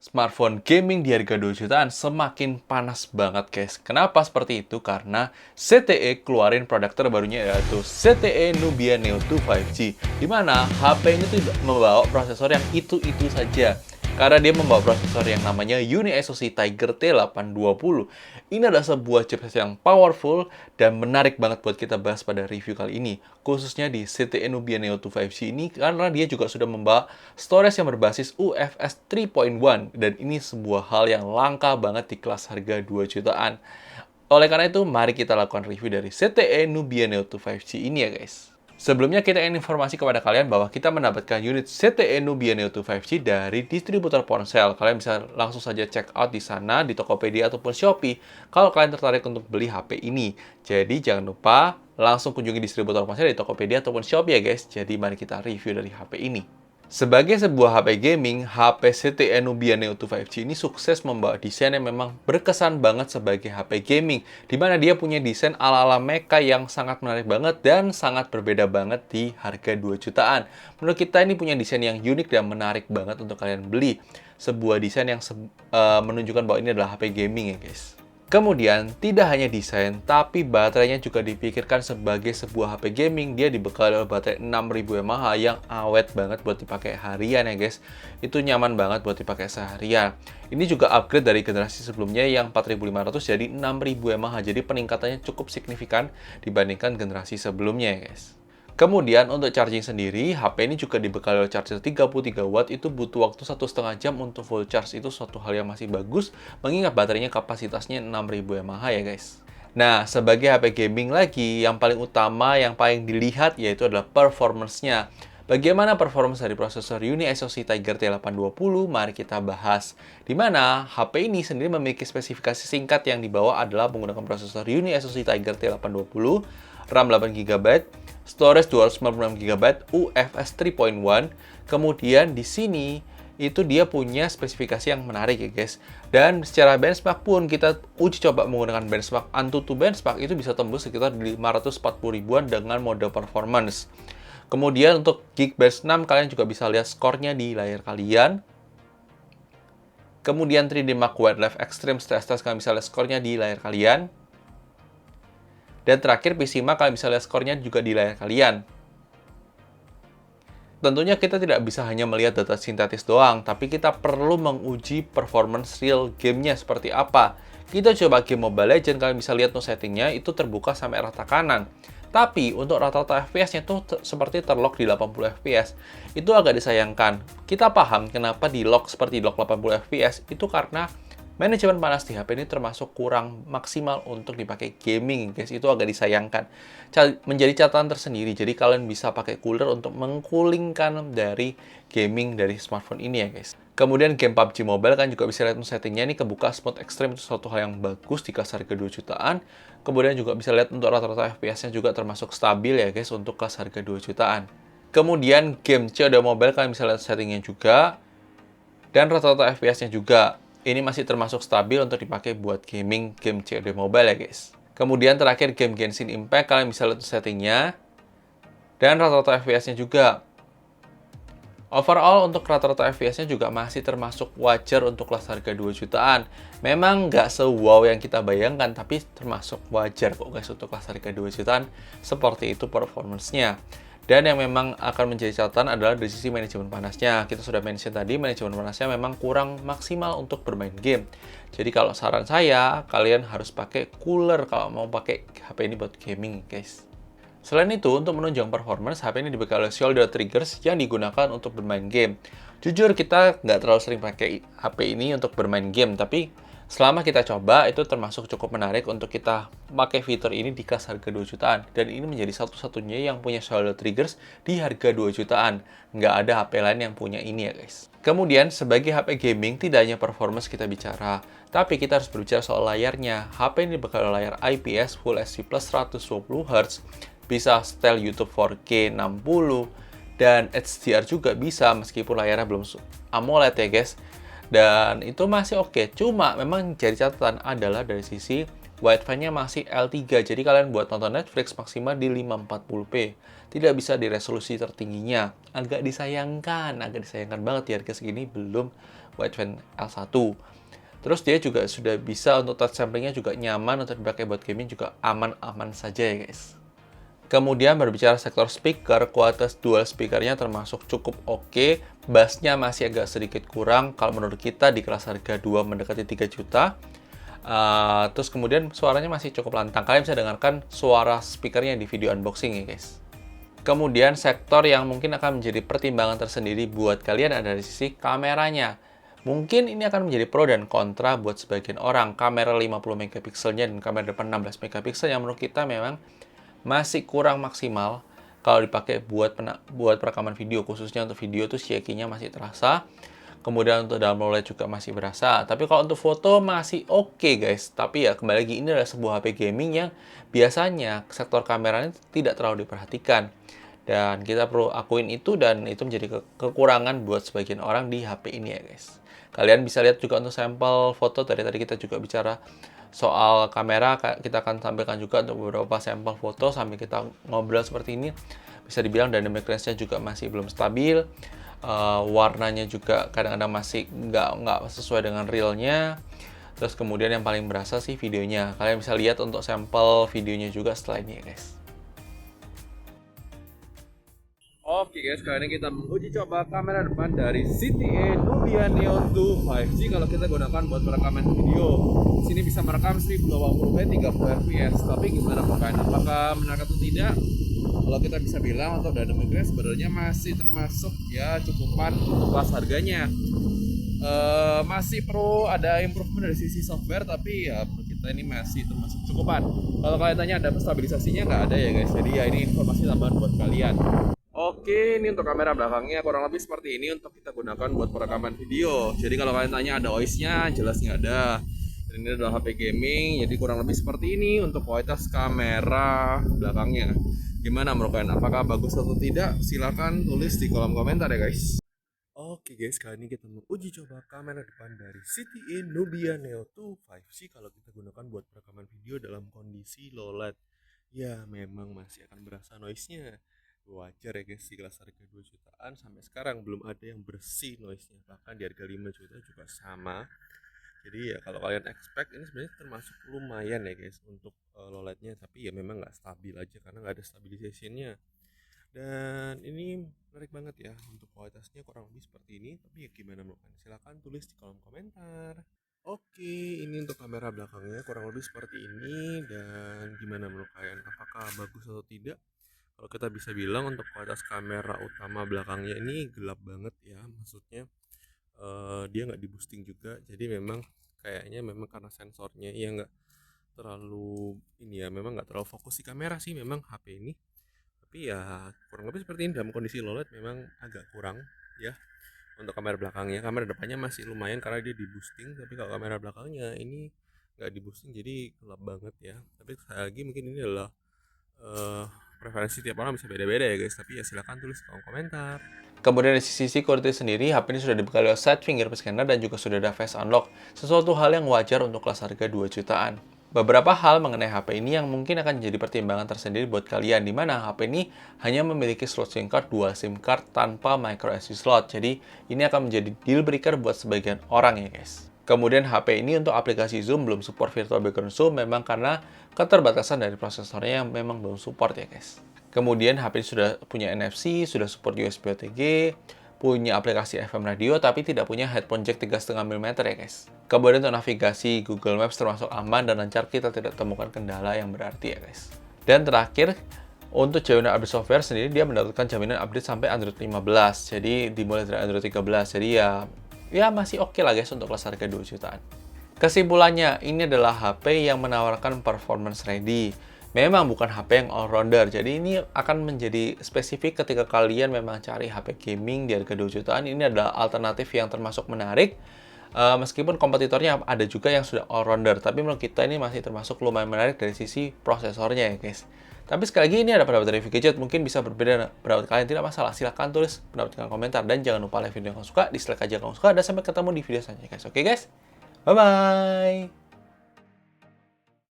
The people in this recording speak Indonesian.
Smartphone gaming di harga 2 jutaan semakin panas banget guys. Kenapa seperti itu? Karena ZTE keluarin produk terbarunya yaitu ZTE Nubia Neo 2 5G. Dimana HP ini tuh membawa prosesor yang itu-itu saja. Karena dia membawa prosesor yang namanya Uni-SoC Tiger T820. Ini adalah sebuah chipset yang powerful dan menarik banget buat kita bahas pada review kali ini. Khususnya di ZTE Nubia Neo 2 5G ini karena dia juga sudah membawa storage yang berbasis UFS 3.1 dan ini sebuah hal yang langka banget di kelas harga 2 jutaan. Oleh karena itu, mari kita lakukan review dari ZTE Nubia Neo 2 5G ini ya guys. Sebelumnya kita ingin informasi kepada kalian bahwa kita mendapatkan unit ZTE Nubia Neo 2 5G dari distributor ponsel. Kalian bisa langsung saja check out di sana, di Tokopedia ataupun Shopee, kalau kalian tertarik untuk beli HP ini. Jadi jangan lupa langsung kunjungi distributor ponsel di Tokopedia ataupun Shopee ya guys. Jadi mari kita review dari HP ini. Sebagai sebuah HP gaming, HP ZTE Nubia Neo 2 5G ini sukses membawa desain yang memang berkesan banget sebagai HP gaming, di mana dia punya desain ala-ala mecha yang sangat menarik banget dan sangat berbeda banget di harga 2 jutaan. Menurut kita ini punya desain yang unik dan menarik banget untuk kalian beli. Sebuah desain yang menunjukkan bahwa ini adalah HP gaming ya guys. Kemudian, tidak hanya desain, tapi baterainya juga dipikirkan sebagai sebuah HP gaming. Dia dibekali oleh baterai 6000 mAh yang awet banget buat dipakai harian ya guys. Itu nyaman banget buat dipakai seharian. Ini juga upgrade dari generasi sebelumnya yang 4500 jadi 6000 mAh. Jadi peningkatannya cukup signifikan dibandingkan generasi sebelumnya ya guys. Kemudian untuk charging sendiri, HP ini juga dibekali oleh charger 33 watt, itu butuh waktu 1,5 jam untuk full charge. Itu suatu hal yang masih bagus, mengingat baterainya kapasitasnya 6000 mAh ya guys. Nah, sebagai HP gaming lagi, yang paling utama, yang paling dilihat yaitu adalah performance-nya. Bagaimana performance dari prosesor Uni-SoC Tiger T820? Mari kita bahas. Di mana HP ini sendiri memiliki spesifikasi singkat yang dibawa adalah menggunakan prosesor Uni-SoC Tiger T820, RAM 8GB, storage 256GB, UFS 3.1. Kemudian di sini itu dia punya spesifikasi yang menarik ya guys. Dan secara benchmark pun kita uji coba menggunakan benchmark Antutu benchmark itu bisa tembus sekitar 540 ribuan dengan mode performance. Kemudian untuk Geekbench 6 kalian juga bisa lihat skornya di layar kalian. Kemudian 3D Mark Wildlife Extreme Stress Test kalian bisa lihat skornya di layar kalian. Dan terakhir PCMA kalian bisa lihat skornya juga di layar kalian. Tentunya kita tidak bisa hanya melihat data sintetis doang, tapi kita perlu menguji performance real gamenya seperti apa. Kita coba game Mobile Legends, kalian bisa lihat tuh settingnya itu terbuka sampai rata kanan. Tapi untuk rata-rata FPS-nya tuh seperti terlock di 80 FPS. Itu agak disayangkan. Kita paham kenapa di lock seperti lock 80 FPS, itu karena manajemen panas di HP ini termasuk kurang maksimal untuk dipakai gaming, guys. Itu agak disayangkan. Menjadi catatan tersendiri. Jadi kalian bisa pakai cooler untuk mengcoolingkan dari gaming dari smartphone ini ya, guys. Kemudian game PUBG Mobile kan juga bisa lihat settingnya ini kebuka smooth extreme, itu suatu hal yang bagus di kelas harga 2 jutaan. Kemudian juga bisa lihat untuk rata-rata FPS-nya juga termasuk stabil ya, guys, untuk kelas harga 2 jutaan. Kemudian game COD Mobile kalian bisa lihat settingnya juga. Dan rata-rata FPS-nya juga. Ini masih termasuk stabil untuk dipakai buat gaming game COD Mobile ya guys. Kemudian terakhir game Genshin Impact, kalian bisa lihat settingnya. Dan rata-rata FPS-nya juga. Overall untuk rata-rata FPS-nya juga masih termasuk wajar untuk kelas harga 2 jutaan. Memang nggak se-wow yang kita bayangkan, tapi termasuk wajar kok guys untuk kelas harga 2 jutaan. Seperti itu performance-nya. Dan yang memang akan menjadi catatan adalah dari sisi manajemen panasnya. Kita sudah mention tadi, manajemen panasnya memang kurang maksimal untuk bermain game. Jadi kalau saran saya, kalian harus pakai cooler kalau mau pakai HP ini buat gaming, guys. Selain itu, untuk menunjang performance, HP ini dibekali shoulder triggers yang digunakan untuk bermain game. Jujur, kita nggak terlalu sering pakai HP ini untuk bermain game, tapi selama kita coba, itu termasuk cukup menarik untuk kita pakai fitur ini di kelas harga 2 jutaan. Dan ini menjadi satu-satunya yang punya shoulder triggers di harga 2 jutaan. Nggak ada HP lain yang punya ini ya guys. Kemudian, sebagai HP gaming, tidak hanya performance kita bicara, tapi kita harus berbicara soal layarnya. HP ini dibekali layar IPS Full HD Plus 120Hz, bisa setel YouTube 4K 60, dan HDR juga bisa meskipun layarnya belum AMOLED ya guys. Dan itu masih oke. Cuma memang jadi catatan adalah dari sisi wideband-nya masih L3. Jadi kalian buat nonton Netflix maksimal di 540p. Tidak bisa di resolusi tertingginya. Agak disayangkan banget di harga segini belum wideband L1. Terus dia juga sudah bisa untuk touch samplingnya juga nyaman untuk dipakai buat gaming, juga aman-aman saja ya guys. Kemudian berbicara sektor speaker, kualitas dual speakernya termasuk cukup oke. Bassnya masih agak sedikit kurang kalau menurut kita di kelas harga 2 mendekati 3 juta. Terus kemudian suaranya masih cukup lantang. Kalian bisa dengarkan suara speakernya di video unboxing ya guys. Kemudian sektor yang mungkin akan menjadi pertimbangan tersendiri buat kalian ada dari sisi kameranya. Mungkin ini akan menjadi pro dan kontra buat sebagian orang. Kamera 50 megapikselnya dan kamera depan 16 megapiksel yang menurut kita memang masih kurang maksimal kalau dipakai buat perekaman video, khususnya untuk video tuh shaky-nya masih terasa. Kemudian untuk dalam low light juga masih berasa. Tapi kalau untuk foto masih oke guys. Tapi ya kembali lagi, ini adalah sebuah HP gaming yang biasanya sektor kameranya tidak terlalu diperhatikan. Dan kita perlu akuin itu, dan itu menjadi kekurangan buat sebagian orang di HP ini ya guys. Kalian bisa lihat juga untuk sampel foto, tadi kita juga bicara soal kamera, kita akan tampilkan juga untuk beberapa sampel foto sambil kita ngobrol seperti ini. Bisa dibilang dynamic range-nya juga masih belum stabil. Warnanya juga kadang-kadang masih nggak sesuai dengan realnya. Terus kemudian yang paling berasa sih videonya. Kalian bisa lihat untuk sampel videonya juga setelah ini ya guys. Oke guys, kali ini kita menguji coba kamera depan dari ZTE Nubia Neo 2 5G kalau kita gunakan buat perekaman video. Di sini bisa merekam 1080p 30 fps. Tapi gimana pokoknya? Apakah menarik atau tidak? Kalau kita bisa bilang untuk dynamic range sebenarnya masih termasuk ya cukupan kelas harganya. Masih perlu ada improvement dari sisi software, tapi ya menurut kita ini masih termasuk cukupan. Kalau kalian tanya ada stabilisasinya, nggak ada ya guys. Jadi ya ini informasi tambahan buat kalian. Oke, ini untuk kamera belakangnya kurang lebih seperti ini untuk kita gunakan buat perekaman video. Jadi kalau kalian tanya ada OIS-nya, jelas nggak ada. Dan ini adalah HP gaming, jadi kurang lebih seperti ini untuk kualitas kamera belakangnya. Gimana menurut kalian? Apakah bagus atau tidak? Silahkan tulis di kolom komentar ya guys. Oke guys, kali ini kita mau uji coba kamera depan dari ZTE Nubia Neo 2 5G kalau kita gunakan buat perekaman video dalam kondisi low light. Ya, memang masih akan berasa noise-nya. Wajar ya guys, di kelas harga 2 jutaan sampai sekarang belum ada yang bersih noise-nya. Bahkan di harga 5 juta juga sama. Jadi ya kalau kalian expect, ini sebenarnya termasuk lumayan ya guys untuk low light-nya. Tapi ya memang nggak stabil aja karena nggak ada stabilization-nya. Dan ini menarik banget ya, untuk kualitasnya kurang lebih seperti ini. Tapi ya gimana menurut kalian? Silahkan tulis di kolom komentar. Oke, ini untuk kamera belakangnya kurang lebih seperti ini. Dan gimana menurut kalian? Apakah bagus atau tidak? Kalau kita bisa bilang untuk kualitas kamera utama belakangnya ini gelap banget ya, maksudnya dia nggak di boosting juga, jadi memang kayaknya memang karena sensornya ya nggak terlalu ini ya, memang nggak terlalu fokus di kamera sih memang HP ini. Tapi ya kurang lebih seperti ini dalam kondisi low light memang agak kurang ya untuk kamera belakangnya. Kamera depannya masih lumayan karena dia di boosting, tapi kalau kamera belakangnya ini nggak di boosting jadi gelap banget ya. Tapi sekali lagi mungkin ini adalah preferensi tiap orang bisa beda-beda ya guys, tapi ya silahkan tulis di kolom komentar. Kemudian dari sisi security sendiri, HP ini sudah dibekali side fingerprint scanner dan juga sudah ada face unlock, sesuatu hal yang wajar untuk kelas harga 2 jutaan. Beberapa hal mengenai HP ini yang mungkin akan jadi pertimbangan tersendiri buat kalian, di mana HP ini hanya memiliki slot SIM card, dual SIM card tanpa micro SD slot. Jadi ini akan menjadi deal breaker buat sebagian orang ya guys. Kemudian HP ini untuk aplikasi zoom belum support virtual background zoom, memang karena keterbatasan dari prosesornya yang memang belum support ya guys. Kemudian HP ini sudah punya NFC, sudah support USB OTG, punya aplikasi FM radio, tapi tidak punya headphone jack 3,5 mm ya guys. Kemudian untuk navigasi Google Maps termasuk aman dan lancar, kita tidak temukan kendala yang berarti ya guys. Dan terakhir, untuk jaminan update software sendiri, dia mendapatkan jaminan update sampai Android 15, jadi dimulai dari Android 13, jadi ya masih oke lah guys untuk kelas harga 2 jutaan. Kesimpulannya, ini adalah HP yang menawarkan performance ready. Memang bukan HP yang all-rounder, jadi ini akan menjadi spesifik ketika kalian memang cari HP gaming di harga 2 jutaan. Ini adalah alternatif yang termasuk menarik. Meskipun kompetitornya ada juga yang sudah all-rounder, tapi menurut kita ini masih termasuk lumayan menarik dari sisi prosesornya ya guys. Tapi sekali lagi ini ada pendapat dari Gadget, mungkin bisa berbeda pendapat kalian, tidak masalah. Silahkan tulis pendapat di komentar, dan jangan lupa like video yang kalian suka, dislike aja kalau suka, dan sampai ketemu di video selanjutnya guys. Oke guys, bye-bye!